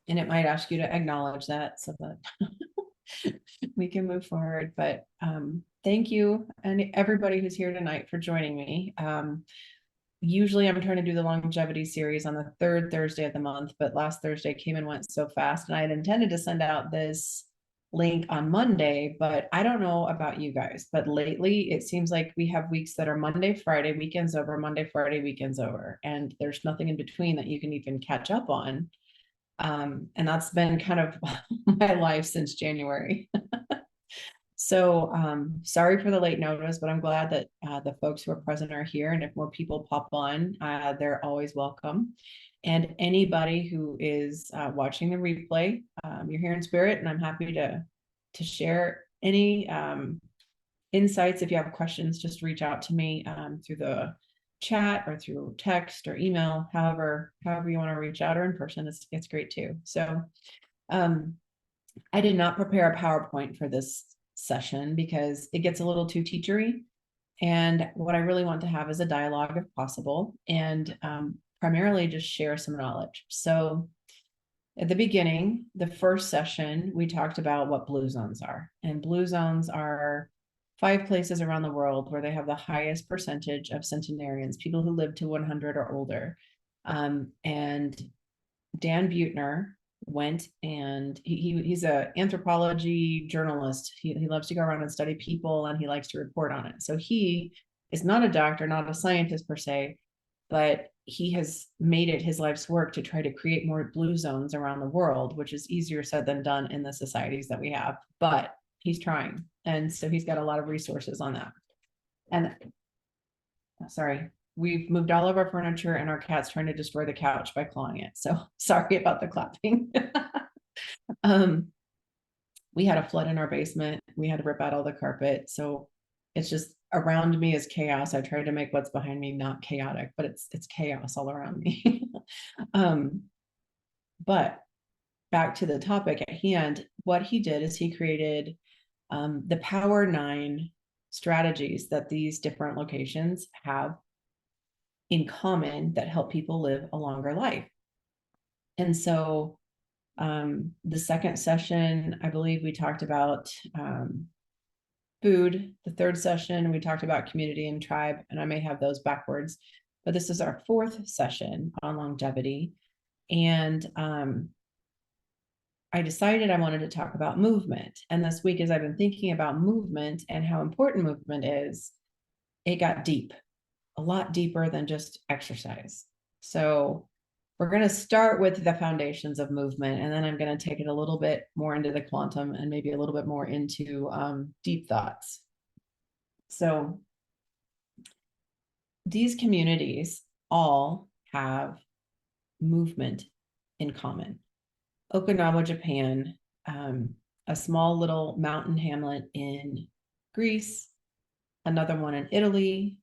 And it might ask you to acknowledge that so that we can move forward. But thank you and everybody who's here tonight for joining me. Usually I'm trying to do the longevity series on the third Thursday of the month, but last Thursday came and went so fast. And I had intended to send out this link on Monday, but I don't know about you guys, but lately it seems like we have weeks that are Monday, Friday, weekends over, Monday, Friday, weekends over, and there's nothing in between that you can even catch up on. And that's been kind of my life since January. So sorry for the late notice, but I'm glad that the folks who are present are here. And if more people pop on, they're always welcome. And anybody who is watching the replay, you're here in spirit, and I'm happy to share any insights. If you have questions, just reach out to me through the chat or through text or email, however you want to reach out, or in person, it's great too. So I did not prepare a PowerPoint for this session because it gets a little too teachery. And what I really want to have is a dialogue if possible, and primarily just share some knowledge. So at the beginning, the first session, we talked about what blue zones are. And blue zones are 5 places around the world where they have the highest percentage of centenarians, people who live to 100 or older. And Dan Buettner went, and he's an anthropology journalist. He loves to go around and study people, and he likes to report on it. So he is not a doctor, not a scientist per se, but he has made it his life's work to try to create more blue zones around the world, which is easier said than done in the societies that we have, but he's trying. And so he's got a lot of resources on that. And sorry, we've moved all of our furniture, and our cat's trying to destroy the couch by clawing it. So sorry about the clapping. We had a flood in our basement. We had to rip out all the carpet. So it's just around me is chaos. I tried to make what's behind me not chaotic, but it's chaos all around me. But back to the topic at hand, what he did is he created the Power 9 strategies that these different locations have in common that help people live a longer life. And so the second session, I believe we talked about food. The third session, we talked about community and tribe, and I may have those backwards, but this is our fourth session on longevity. And I decided I wanted to talk about movement. And this week, as I've been thinking about movement and how important movement is, it got deep, a lot deeper than just exercise. So we're going to start with the foundations of movement, and then I'm going to take it a little bit more into the quantum and maybe a little bit more into deep thoughts. So these communities all have movement in common. Okinawa, Japan, a small little mountain hamlet in Greece, another one in Italy,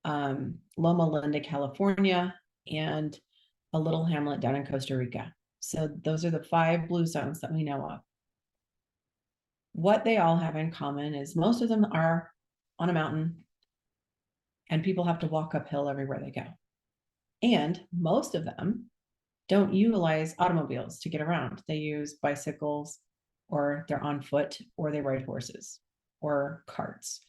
Loma Linda, California, and a little hamlet down in Costa Rica. So those are the 5 blue zones that we know of. What they all have in common is most of them are on a mountain, and people have to walk uphill everywhere they go. And most of them don't utilize automobiles to get around. They use bicycles, or they're on foot, or they ride horses or carts.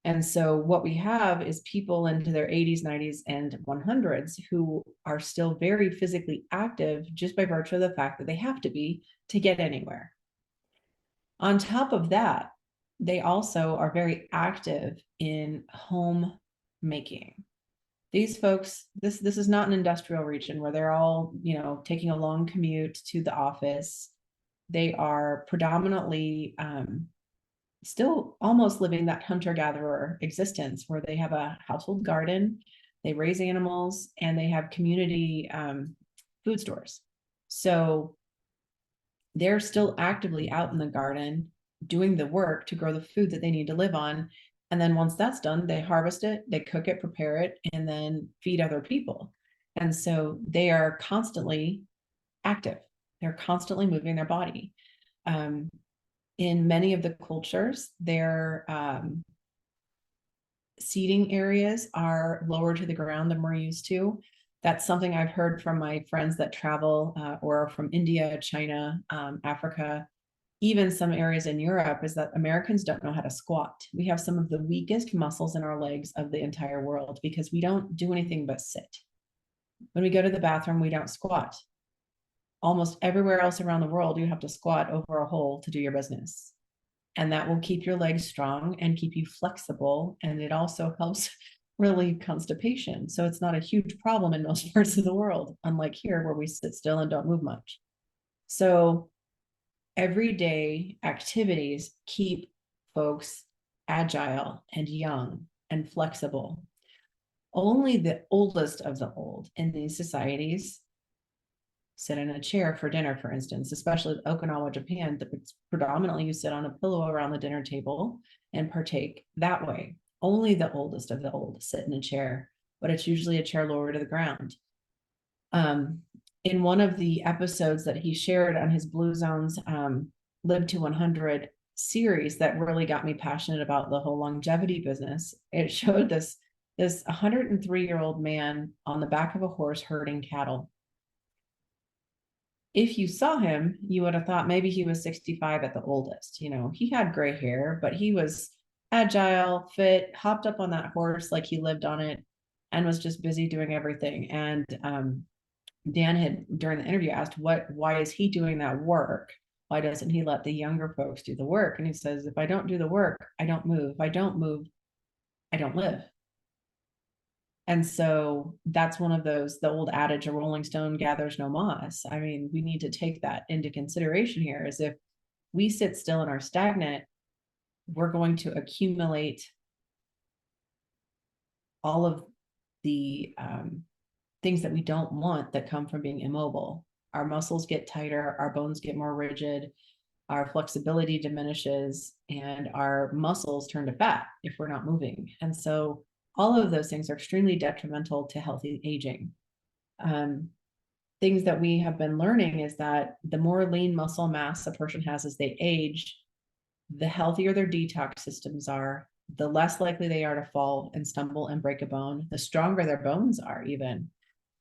And so what we have is people into their 80s, 90s, and 100s who are still very physically active just by virtue of the fact that they have to be to get anywhere. On top of that, they also are very active in home making. These folks, this is not an industrial region where they're all, taking a long commute to the office. They are predominantly still almost living that hunter-gatherer existence where they have a household garden, they raise animals, and they have community food stores. So they're still actively out in the garden doing the work to grow the food that they need to live on. And then once that's done, they harvest it, they cook it, prepare it, and then feed other people. And so they are constantly active. They're constantly moving their body. In many of the cultures, their seating areas are lower to the ground than we're used to. That's something I've heard from my friends that travel or from India, China, Africa, even some areas in Europe, is that Americans don't know how to squat. We have some of the weakest muscles in our legs of the entire world because we don't do anything but sit. When we go to the bathroom, we don't squat. Almost everywhere else around the world, you have to squat over a hole to do your business. And that will keep your legs strong and keep you flexible. And it also helps relieve constipation. So it's not a huge problem in most parts of the world, unlike here where we sit still and don't move much. So everyday activities keep folks agile and young and flexible. Only the oldest of the old in these societies sit in a chair for dinner, for instance, especially Okinawa, Japan, predominantly you sit on a pillow around the dinner table and partake that way. Only the oldest of the old sit in a chair, but it's usually a chair lower to the ground. In one of the episodes that he shared on his Blue Zones Live to 100 series that really got me passionate about the whole longevity business, it showed this 103-year-old man on the back of a horse herding cattle. If you saw him, you would have thought maybe he was 65 at the oldest. You know, he had gray hair, but he was agile, fit, hopped up on that horse like he lived on it and was just busy doing everything. And Dan had, during the interview, asked, why is he doing that work? Why doesn't he let the younger folks do the work? And he says, if I don't do the work, I don't move. If I don't move, I don't live. And so that's one of those, the old adage, a rolling stone gathers no moss. I mean, we need to take that into consideration here, is if we sit still and are stagnant, we're going to accumulate all of the things that we don't want that come from being immobile. Our muscles get tighter, our bones get more rigid, our flexibility diminishes, and our muscles turn to fat if we're not moving. And so all of those things are extremely detrimental to healthy aging. Things that we have been learning is that the more lean muscle mass a person has as they age, the healthier their detox systems are, the less likely they are to fall and stumble and break a bone, the stronger their bones are even.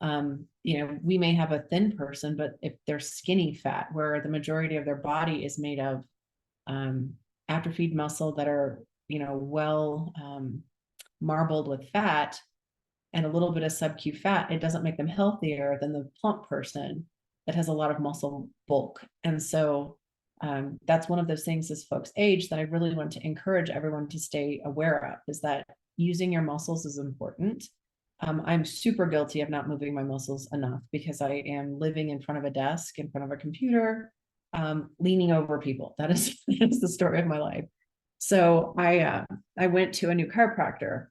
We may have a thin person, but if they're skinny fat, where the majority of their body is made of atrophied muscle that are, well marbled with fat and a little bit of sub-Q fat, it doesn't make them healthier than the plump person that has a lot of muscle bulk. And so that's one of those things as folks age that I really want to encourage everyone to stay aware of, is that using your muscles is important. I'm super guilty of not moving my muscles enough because I am living in front of a desk, in front of a computer, leaning over people. That is the story of my life. So I went to a new chiropractor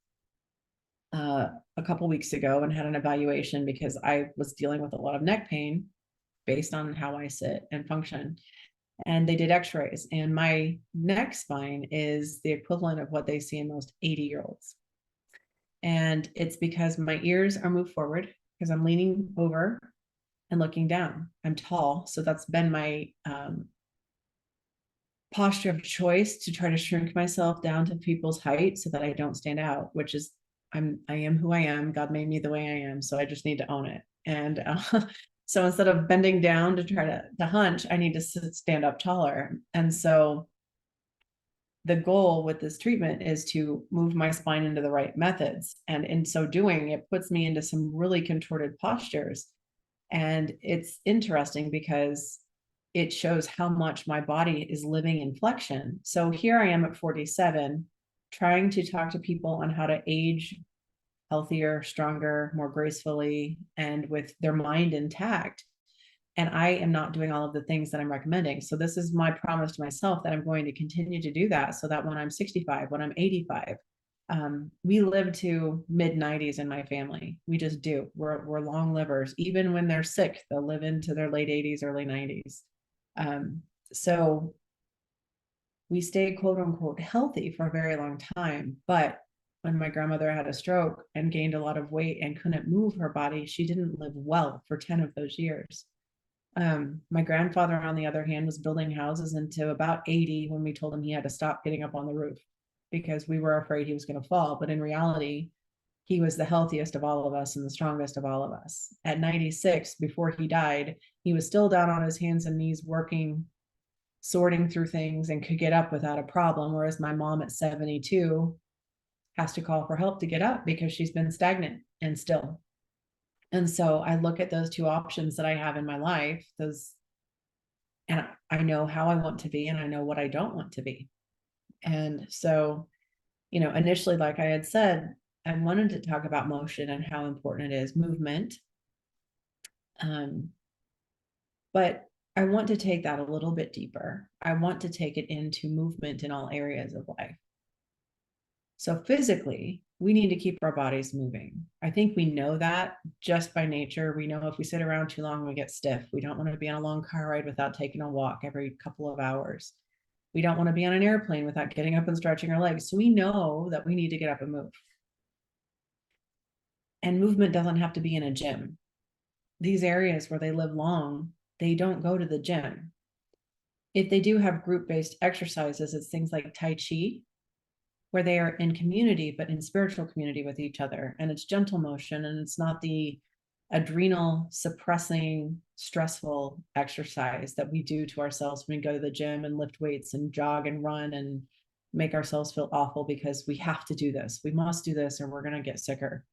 a couple weeks ago and had an evaluation because I was dealing with a lot of neck pain based on how I sit and function. And they did x-rays, and my neck spine is the equivalent of what they see in most 80-year-olds. And it's because my ears are moved forward because I'm leaning over and looking down. I'm tall, so that's been my posture of choice, to try to shrink myself down to people's height so that I don't stand out, which is I am who I am. God made me the way I am, so I just need to own it. And so instead of bending down to try to hunch, I need to stand up taller. And so the goal with this treatment is to move my spine into the right methods. And in so doing, it puts me into some really contorted postures. And it's interesting because it shows how much my body is living in flexion. So here I am at 47, trying to talk to people on how to age healthier, stronger, more gracefully, and with their mind intact. And I am not doing all of the things that I'm recommending. So this is my promise to myself that I'm going to continue to do that, so that when I'm 65, when I'm 85, we live to mid 90s in my family. We just do. We're long livers. Even when they're sick, they'll live into their late 80s, early 90s. So we stay quote unquote healthy for a very long time. But when my grandmother had a stroke and gained a lot of weight and couldn't move her body, she didn't live well for 10 of those years. My grandfather, on the other hand, was building houses into about 80 when we told him he had to stop getting up on the roof because we were afraid he was going to fall. But in reality, he was the healthiest of all of us and the strongest of all of us. At 96, before he died, he was still down on his hands and knees working, sorting through things, and could get up without a problem. Whereas my mom at 72 has to call for help to get up because she's been stagnant and still. And so I look at those two options that I have in my life, and I know how I want to be and I know what I don't want to be. And so, initially, like I had said, I wanted to talk about motion and how important it is, movement. But I want to take that a little bit deeper. I want to take it into movement in all areas of life. So physically, we need to keep our bodies moving. I think we know that just by nature. We know if we sit around too long, we get stiff. We don't want to be on a long car ride without taking a walk every couple of hours. We don't want to be on an airplane without getting up and stretching our legs. So we know that we need to get up and move. And movement doesn't have to be in a gym. These areas where they live long, they don't go to the gym. If they do have group-based exercises, it's things like Tai Chi, where they are in community, but in spiritual community with each other. And it's gentle motion, and it's not the adrenal suppressing, stressful exercise that we do to ourselves when we go to the gym and lift weights and jog and run and make ourselves feel awful because we have to do this. We must do this or we're going to get sicker.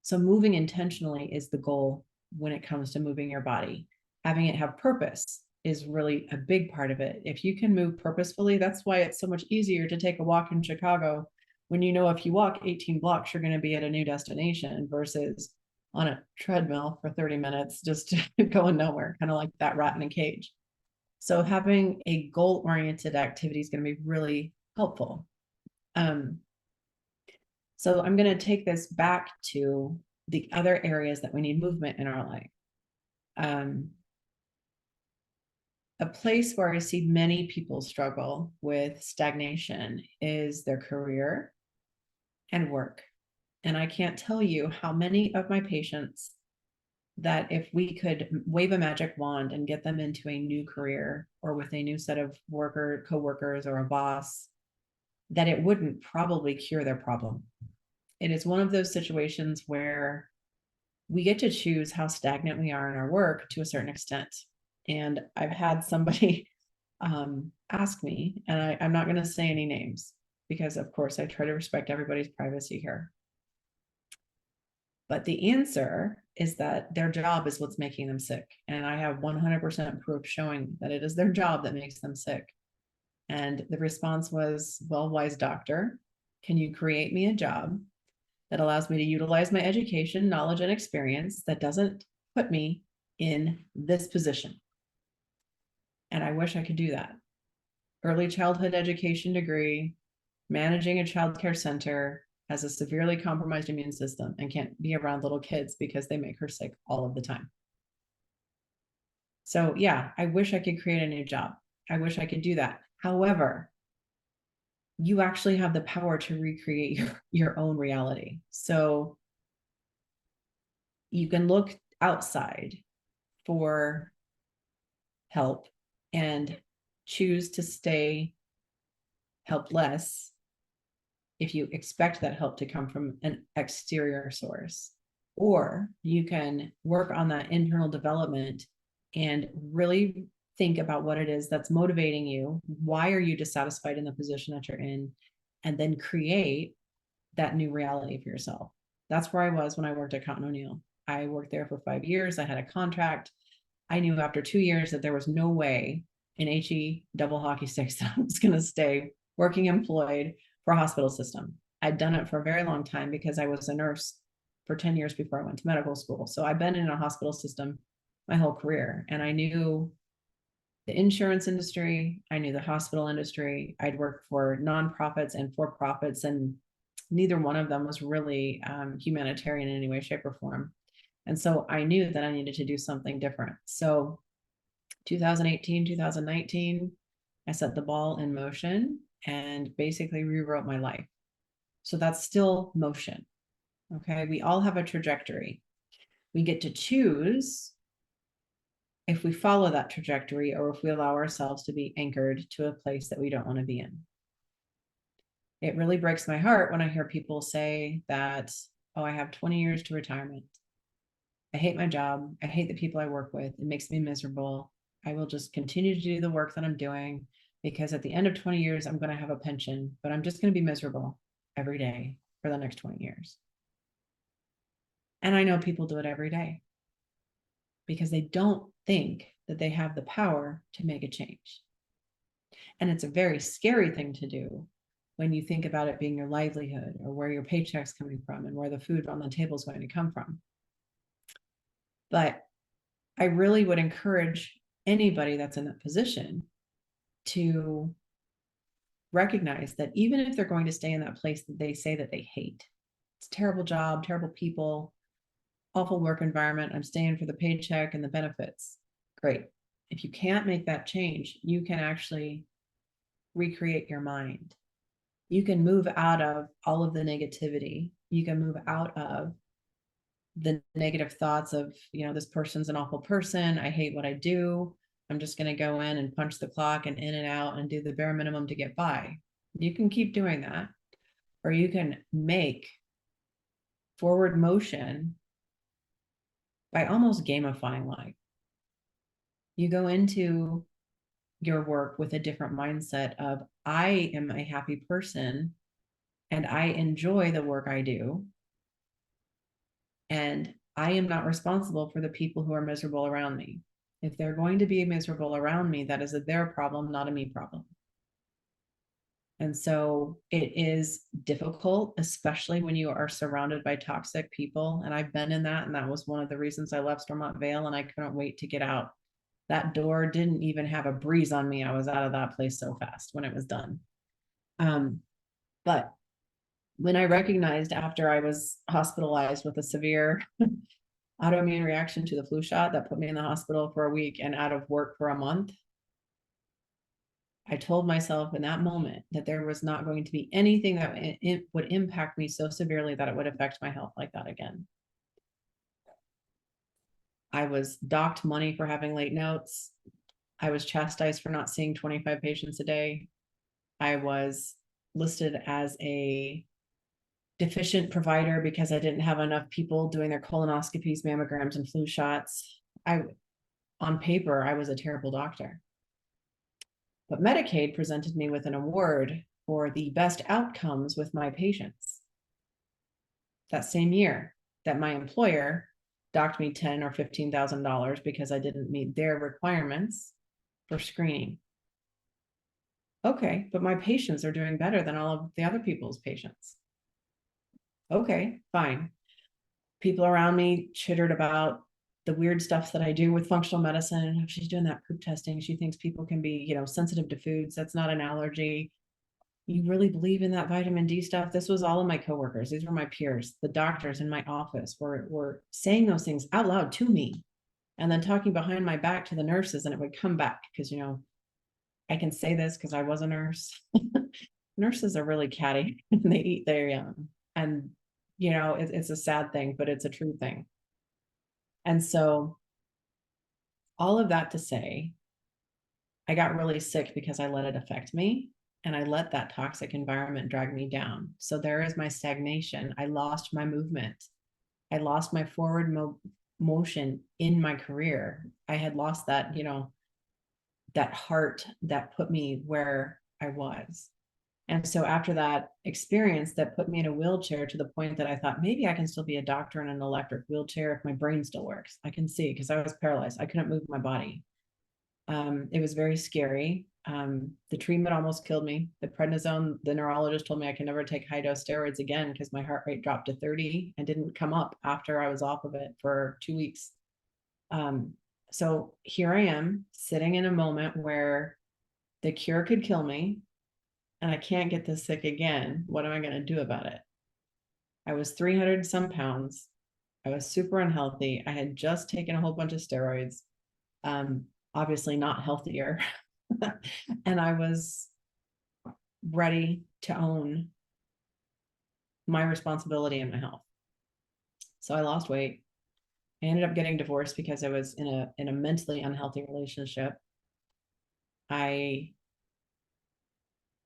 So moving intentionally is the goal when it comes to moving your body. Having it have purpose is really a big part of it. If you can move purposefully, that's why it's so much easier to take a walk in Chicago when you know if you walk 18 blocks, you're going to be at a new destination versus on a treadmill for 30 minutes, just going nowhere, kind of like that rat in a cage. So having a goal-oriented activity is going to be really helpful. So I'm going to take this back to the other areas that we need movement in our life. A place where I see many people struggle with stagnation is their career and work. And I can't tell you how many of my patients that if we could wave a magic wand and get them into a new career or with a new set of coworkers or a boss, that it wouldn't probably cure their problem. It is one of those situations where we get to choose how stagnant we are in our work to a certain extent. And I've had somebody ask me, and I'm not going to say any names because, of course, I try to respect everybody's privacy here. But the answer is that their job is what's making them sick. And I have 100% proof showing that it is their job that makes them sick. And the response was, well, wise doctor, can you create me a job that allows me to utilize my education, knowledge, and experience that doesn't put me in this position? And I wish I could do that. Early childhood education degree, managing a child care center, has a severely compromised immune system and can't be around little kids because they make her sick all of the time. So yeah, I wish I could create a new job. I wish I could do that. However, you actually have the power to recreate your own reality. So you can look outside for help and choose to stay helpless if you expect that help to come from an exterior source. Or you can work on that internal development and really think about what it is that's motivating you. Why are you dissatisfied in the position that you're in? And then create that new reality for yourself. That's where I was when I worked at Cotton O'Neill. I worked there for 5 years. I had a contract. I knew after 2 years that there was no way in HE double hockey sticks that I was going to stay working employed for a hospital system. I'd done it for a very long time because I was a nurse for 10 years before I went to medical school. So I've been in a hospital system my whole career, and I knew the insurance industry, I knew the hospital industry. I'd worked for nonprofits and for-profits, and neither one of them was really humanitarian in any way, shape, or form. And so I knew that I needed to do something different. So 2018, 2019, I set the ball in motion and basically rewrote my life. So that's still motion. Okay. We all have a trajectory. We get to choose if we follow that trajectory or if we allow ourselves to be anchored to a place that we don't want to be in. It really breaks my heart when I hear people say that oh, I have 20 years to retirement. I hate my job. I hate the people I work with. It makes me miserable. I will just continue to do the work that I'm doing because at the end of 20 years, I'm going to have a pension, but I'm just going to be miserable every day for the next 20 years. And I know people do it every day because they don't think that they have the power to make a change. And it's a very scary thing to do when you think about it being your livelihood or where your paycheck's coming from and where the food on the table is going to come from. But I really would encourage anybody that's in that position to recognize that even if they're going to stay in that place that they say that they hate, it's a terrible job, terrible people, awful work environment, I'm staying for the paycheck and the benefits. Great. If you can't make that change, you can actually recreate your mind. You can move out of all of the negativity. You can move out of the negative thoughts of, this person's an awful person. I hate what I do. I'm just going to go in and punch the clock and in and out and do the bare minimum to get by. You can keep doing that, or you can make forward motion by almost gamifying life. You go into your work with a different mindset of, I am a happy person and I enjoy the work I do. And I am not responsible for the people who are miserable around me. If they're going to be miserable around me, that is their problem, not a me problem. And so it is difficult, especially when you are surrounded by toxic people. And I've been in that. And that was one of the reasons I left Stormont Vale and I couldn't wait to get out. That door didn't even have a breeze on me. I was out of that place so fast when it was done. But when I recognized after I was hospitalized with a severe autoimmune reaction to the flu shot that put me in the hospital for a week and out of work for a month, I told myself in that moment that there was not going to be anything that it would impact me so severely that it would affect my health like that again. I was docked money for having late notes. I was chastised for not seeing 25 patients a day. I was listed as a deficient provider because I didn't have enough people doing their colonoscopies, mammograms, and flu shots. On paper, I was a terrible doctor. But Medicaid presented me with an award for the best outcomes with my patients. That same year that my employer docked me $10,000 or $15,000 because I didn't meet their requirements for screening. Okay, but my patients are doing better than all of the other people's patients. Okay, fine. People around me chittered about the weird stuff that I do with functional medicine. She's doing that poop testing. She thinks people can be, sensitive to foods. That's not an allergy. You really believe in that vitamin D stuff? This was all of my coworkers. These were my peers. The doctors in my office were saying those things out loud to me and then talking behind my back to the nurses, and it would come back because, I can say this because I was a nurse. Nurses are really catty and they eat their young. And, it's a sad thing, but it's a true thing. And so all of that to say, I got really sick because I let it affect me and I let that toxic environment drag me down. So there is my stagnation. I lost my movement. I lost my forward motion in my career. I had lost that, that heart that put me where I was. And so after that experience that put me in a wheelchair to the point that I thought maybe I can still be a doctor in an electric wheelchair if my brain still works. I can see because I was paralyzed. I couldn't move my body. It was very scary. The treatment almost killed me. The prednisone, the neurologist told me I can never take high dose steroids again because my heart rate dropped to 30 and didn't come up after I was off of it for 2 weeks. So here I am sitting in a moment where the cure could kill me and I can't get this sick again. What am I going to do about it? I was 300 some pounds. I was super unhealthy. I had just taken a whole bunch of steroids. Obviously not healthier. And I was ready to own my responsibility in my health. So I lost weight. I ended up getting divorced because I was in a mentally unhealthy relationship. I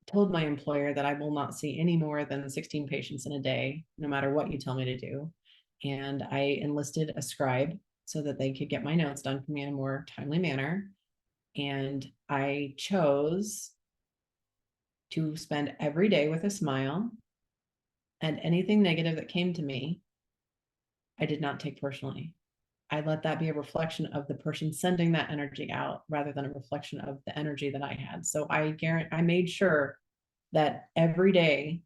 told my employer that I will not see any more than 16 patients in a day, no matter what you tell me to do. And I enlisted a scribe so that they could get my notes done for me in a more timely manner. And I chose to spend every day with a smile, and anything negative that came to me, I did not take personally. I let that be a reflection of the person sending that energy out rather than a reflection of the energy that I had. So I made sure that every day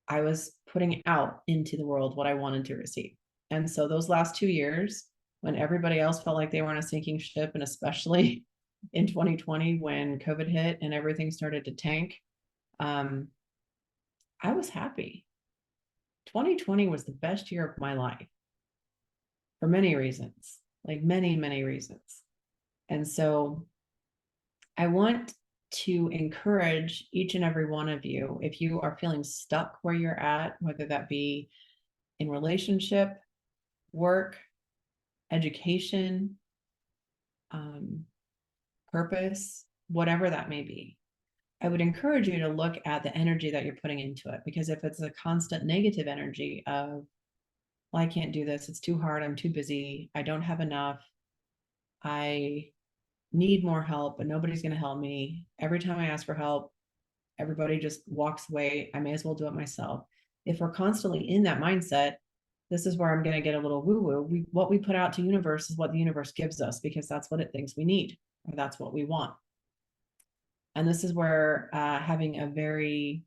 I was putting out into the world what I wanted to receive. And so those last 2 years, when everybody else felt like they were on a sinking ship, and especially in 2020 when COVID hit and everything started to tank, I was happy. 2020 was the best year of my life for many reasons, like many, many reasons. And so I want to encourage each and every one of you, if you are feeling stuck where you're at, whether that be in relationship, work, education, purpose, whatever that may be, I would encourage you to look at the energy that you're putting into it. Because if it's a constant negative energy of, well, I can't do this, it's too hard, I'm too busy, I don't have enough, I need more help, but nobody's going to help me. Every time I ask for help, everybody just walks away. I may as well do it myself. If we're constantly in that mindset, this is where I'm going to get a little woo-woo. What we put out to universe is what the universe gives us, because that's what it thinks we need, or that's what we want. And this is where having a very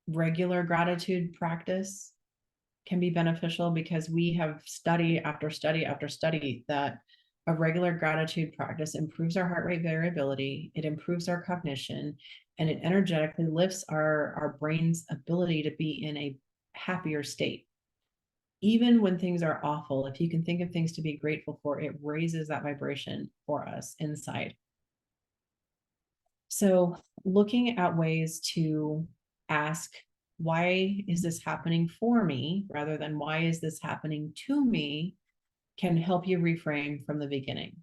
regular gratitude practice can be beneficial, because we have study after study after study that a regular gratitude practice improves our heart rate variability, it improves our cognition, and it energetically lifts our brain's ability to be in a happier state. Even when things are awful, if you can think of things to be grateful for, it raises that vibration for us inside. So looking at ways to ask, why is this happening for me, rather than why is this happening to me, can help you reframe from the beginning.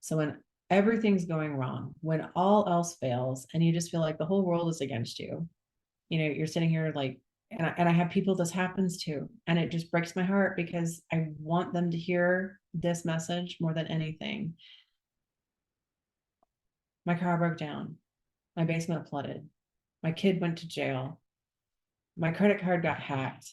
So when everything's going wrong, when all else fails, and you just feel like the whole world is against you, you're sitting here like, and I have people this happens to, and it just breaks my heart, because I want them to hear this message more than anything. My car broke down, my basement flooded, my kid went to jail, my credit card got hacked,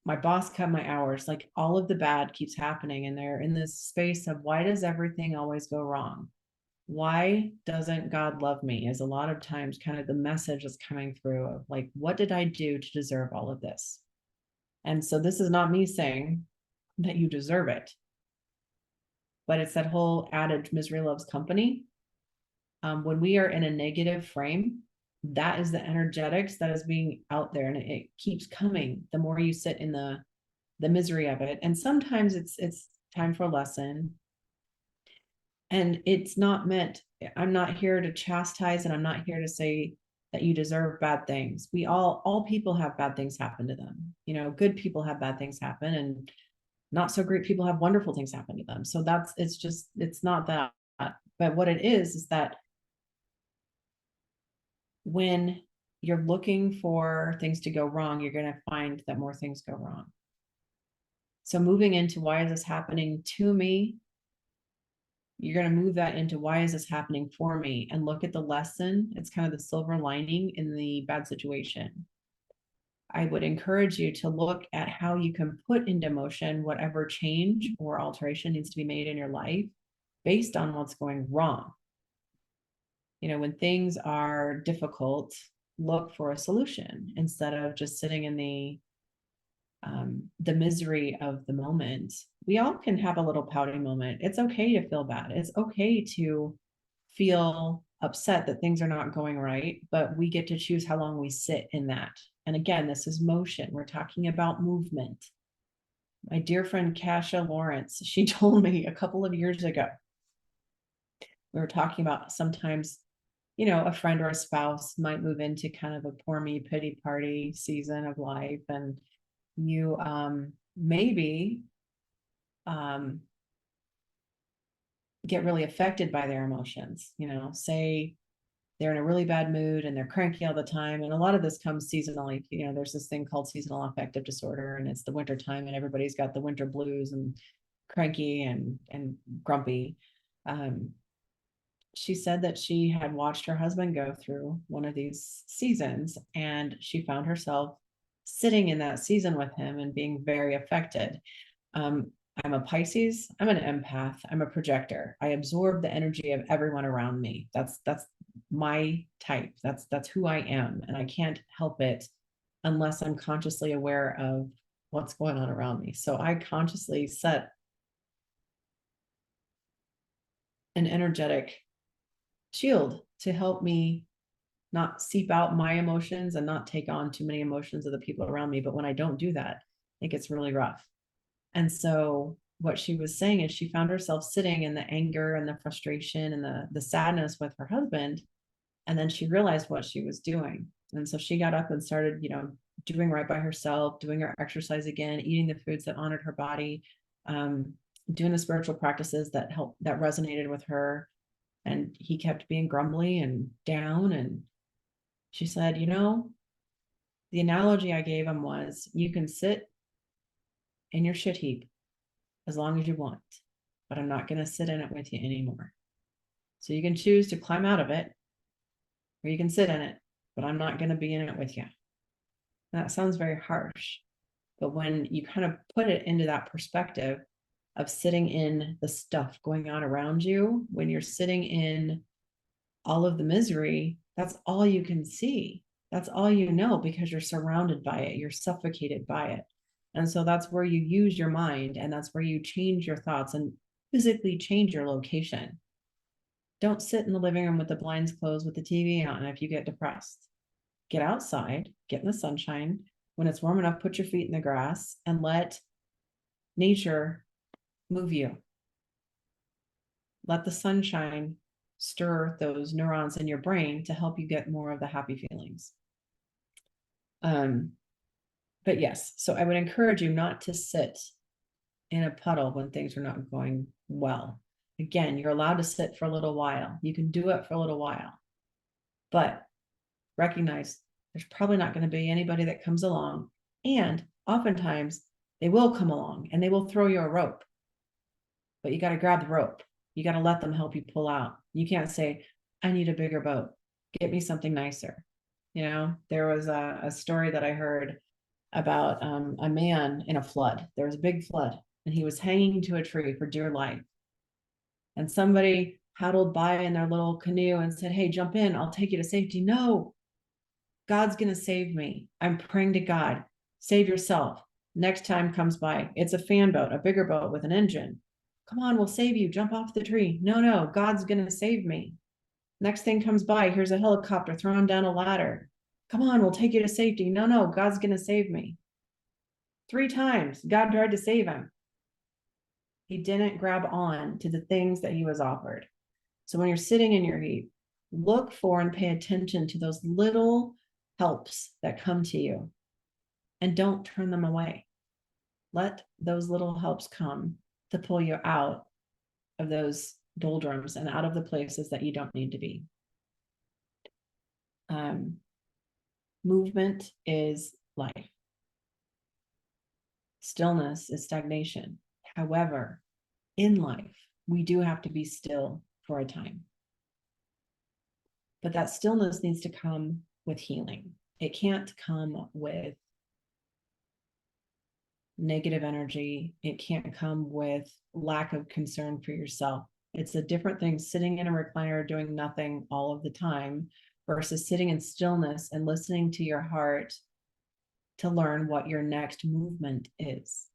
my boss cut my hours, like all of the bad keeps happening. And they're in this space of, why does everything always go wrong? Why doesn't God love me? Is a lot of times kind of the message that's coming through of like, what did I do to deserve all of this? And so this is not me saying that you deserve it, but it's that whole adage, misery loves company. When we are in a negative frame, that is the energetics that is being out there, and it keeps coming the more you sit in the misery of it. And sometimes it's time for a lesson, and it's not meant, I'm not here to chastise, and I'm not here to say that you deserve bad things. We all people have bad things happen to them. Good people have bad things happen, and not so great people have wonderful things happen to them. So it's not that. But what it is that when you're looking for things to go wrong, you're going to find that more things go wrong. So moving into, why is this happening to me? You're going to move that into, why is this happening for me? And look at the lesson. It's kind of the silver lining in the bad situation. I would encourage you to look at how you can put into motion whatever change or alteration needs to be made in your life based on what's going wrong. When things are difficult, look for a solution instead of just sitting in the misery of the moment. We all can have a little pouty moment. It's okay to feel bad. It's okay to feel upset that things are not going right, but we get to choose how long we sit in that. And again, this is motion. We're talking about movement. My dear friend Kasha Lawrence, she told me a couple of years ago, we were talking about sometimes, a friend or a spouse might move into kind of a poor me pity party season of life, and you maybe get really affected by their emotions. Say they're in a really bad mood and they're cranky all the time. And a lot of this comes seasonally. There's this thing called seasonal affective disorder, and it's the winter time and everybody's got the winter blues and cranky and grumpy. She said that she had watched her husband go through one of these seasons, and she found herself sitting in that season with him and being very affected. I'm a Pisces. I'm an empath. I'm a projector. I absorb the energy of everyone around me. That's my type. That's who I am, and I can't help it unless I'm consciously aware of what's going on around me. So I consciously set an energetic shield to help me not seep out my emotions and not take on too many emotions of the people around me. But when I don't do that, it gets really rough. And so what she was saying is she found herself sitting in the anger and the frustration and the sadness with her husband. And then she realized what she was doing. And so she got up and started, doing right by herself, doing her exercise again, eating the foods that honored her body, doing the spiritual practices that resonated with her. And he kept being grumbly and down. And she said, the analogy I gave him was, you can sit in your shit heap as long as you want, but I'm not going to sit in it with you anymore. So you can choose to climb out of it, or you can sit in it, but I'm not going to be in it with you. That sounds very harsh, but when you kind of put it into that perspective of sitting in the stuff going on around you, when you're sitting in all of the misery, that's all you can see. That's all you know, because you're surrounded by it. You're suffocated by it. And so that's where you use your mind, and that's where you change your thoughts and physically change your location. Don't sit in the living room with the blinds closed with the TV on if you get depressed. Get outside, get in the sunshine. When it's warm enough, put your feet in the grass and let nature move you. Let the sunshine stir those neurons in your brain to help you get more of the happy feelings. But yes, so I would encourage you not to sit in a puddle when things are not going well. Again, you're allowed to sit for a little while. You can do it for a little while, but recognize there's probably not going to be anybody that comes along. And oftentimes they will come along and they will throw you a rope, but you got to grab the rope. You got to let them help you pull out. You can't say, I need a bigger boat. Get me something nicer. There was a story that I heard about a man in a flood. There was a big flood, and he was hanging to a tree for dear life. And somebody paddled by in their little canoe and said, hey, jump in. I'll take you to safety. No, God's going to save me. I'm praying to God. Save yourself. Next time comes by. It's a fan boat, a bigger boat with an engine. Come on, we'll save you. Jump off the tree. No, God's going to save me. Next thing comes by. Here's a helicopter throwing down a ladder. Come on, we'll take you to safety. No, God's going to save me. 3 times, God tried to save him. He didn't grab on to the things that he was offered. So when you're sitting in your heat, look for and pay attention to those little helps that come to you, and don't turn them away. Let those little helps come to pull you out of those doldrums and out of the places that you don't need to be. Movement is life. Stillness is stagnation. However, in life, we do have to be still for a time. But that stillness needs to come with healing. It can't come with negative energy. It can't come with lack of concern for yourself. It's a different thing sitting in a recliner doing nothing all of the time versus sitting in stillness and listening to your heart to learn what your next movement is.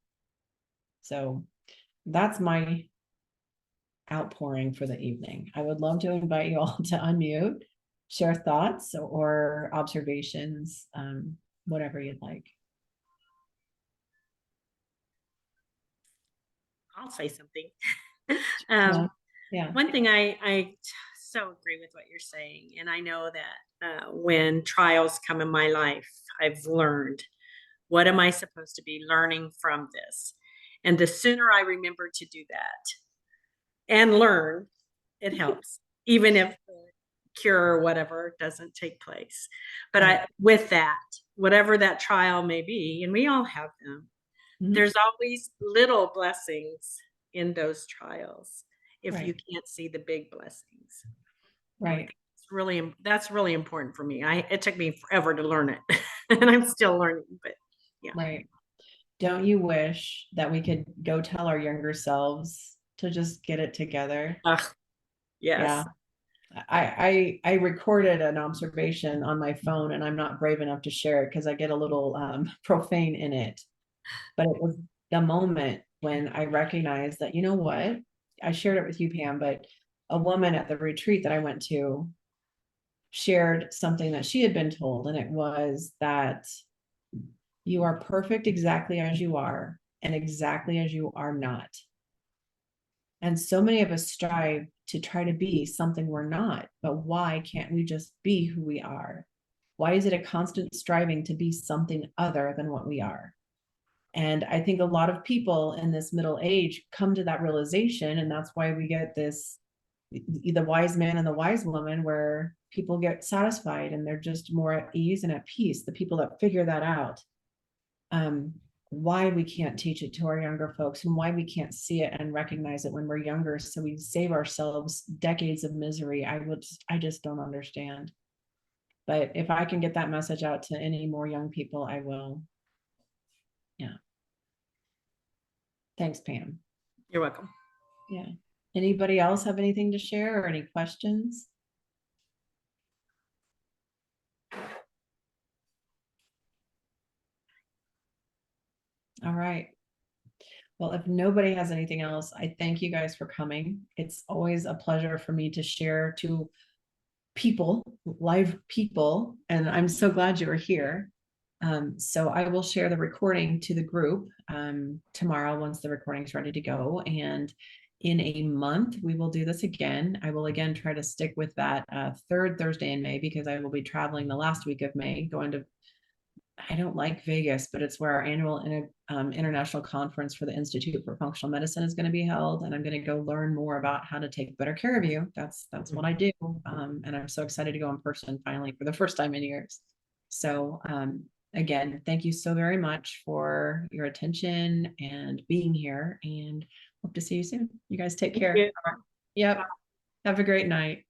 So that's my outpouring for the evening. I would love to invite you all to unmute, share thoughts or observations, whatever you'd like. I'll say something. Yeah. One thing I so agree with what you're saying. And I know that when trials come in my life, I've learned, what am I supposed to be learning from this? And the sooner I remember to do that, and learn, it helps, even if the cure or whatever doesn't take place. But with that, whatever that trial may be, and we all have them, there's always little blessings in those trials if you can't see the big blessings. Right. That's really important for me. It took me forever to learn it and I'm still learning, but yeah. Right. Don't you wish that we could go tell our younger selves to just get it together? Yes. Yeah. I recorded an observation on my phone and I'm not brave enough to share it because I get a little profane in it. But it was the moment when I recognized that, you know what? I shared it with you, Pam, but a woman at the retreat that I went to shared something that she had been told, and it was that you are perfect exactly as you are and exactly as you are not. And so many of us strive to try to be something we're not, but why can't we just be who we are? Why is it a constant striving to be something other than what we are? And I think a lot of people in this middle age come to that realization. And that's why we get this, the wise man and the wise woman, where people get satisfied and they're just more at ease and at peace. The people that figure that out, why we can't teach it to our younger folks and why we can't see it and recognize it when we're younger. So we save ourselves decades of misery. I just don't understand. But if I can get that message out to any more young people, I will. Yeah. Thanks, Pam. You're welcome. Yeah. Anybody else have anything to share or any questions? All right. Well, if nobody has anything else, I thank you guys for coming. It's always a pleasure for me to share to people, live people, and I'm so glad you are here. So I will share the recording to the group tomorrow once the recording's ready to go. And in a month, we will do this again. I will again try to stick with that third Thursday in May because I will be traveling the last week of May, going to, I don't like Vegas, but it's where our annual international conference for the Institute for Functional Medicine is going to be held. And I'm going to go learn more about how to take better care of you. That's what I do. And I'm so excited to go in person finally for the first time in years. So again, thank you so very much for your attention and being here, and hope to see you soon. You guys take care. Yep. Have a great night.